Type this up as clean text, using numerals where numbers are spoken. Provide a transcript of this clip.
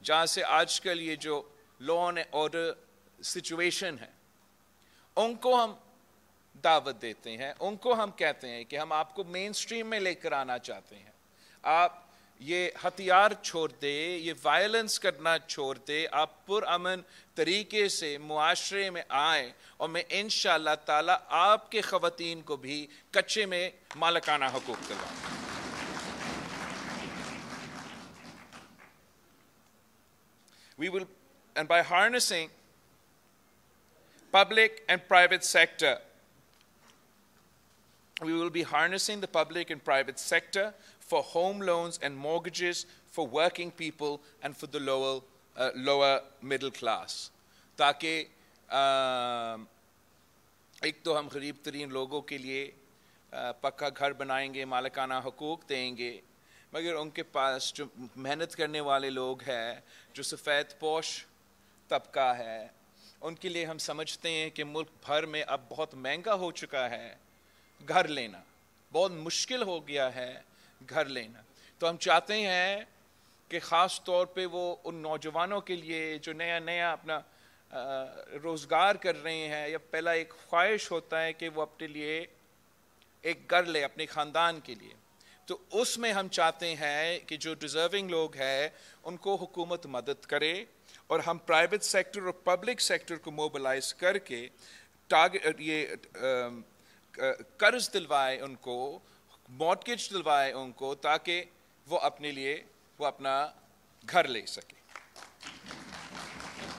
جہاں سے آج کل یہ جو لا اینڈ آرڈر سچویشن ہے، ان کو ہم دعوت دیتے ہیں، ان کو ہم کہتے ہیں کہ ہم آپ کو مین سٹریم میں لے کر آنا چاہتے ہیں، آپ یہ ہتھیار چھوڑ دے، یہ وائلنس کرنا چھوڑ دے، آپ پرامن طریقے سے معاشرے میں آئیں، اور میں انشاءاللہ تعالیٰ آپ کے خواتین کو بھی کچے میں مالکانہ حقوق دلواؤں گا۔ We will, and by harnessing public and private sector, we will be harnessing the public and private sector for home loans and mortgages for working people and for the lower middle class. تاکہ ایک تو ہم غریب ترین لوگوں کے لیے پکا گھر بنائیں گے، مالکانہ حقوق دیں گے، مگر ان کے پاس جو محنت کرنے والے لوگ ہیں، جو سفید پوش طبقہ ہے، ان کے لیے ہم سمجھتے ہیں کہ ملک بھر میں اب بہت مہنگا ہو چکا ہے گھر لینا، بہت مشکل ہو گیا ہے گھر لینا۔ تو ہم چاہتے ہیں کہ خاص طور پہ وہ ان نوجوانوں کے لیے جو نیا اپنا روزگار کر رہے ہیں، یا پہلا ایک خواہش ہوتا ہے کہ وہ اپنے لیے ایک گھر لے اپنے خاندان کے لیے، تو اس میں ہم چاہتے ہیں کہ جو ڈیزرونگ لوگ ہیں ان کو حکومت مدد کرے، اور ہم پرائیویٹ سیکٹر اور پبلک سیکٹر کو موبلائز کر کے یہ قرض دلوائے ان کو، مارٹگیج دلوائے ان کو، تاکہ وہ اپنے لیے وہ اپنا گھر لے سکے۔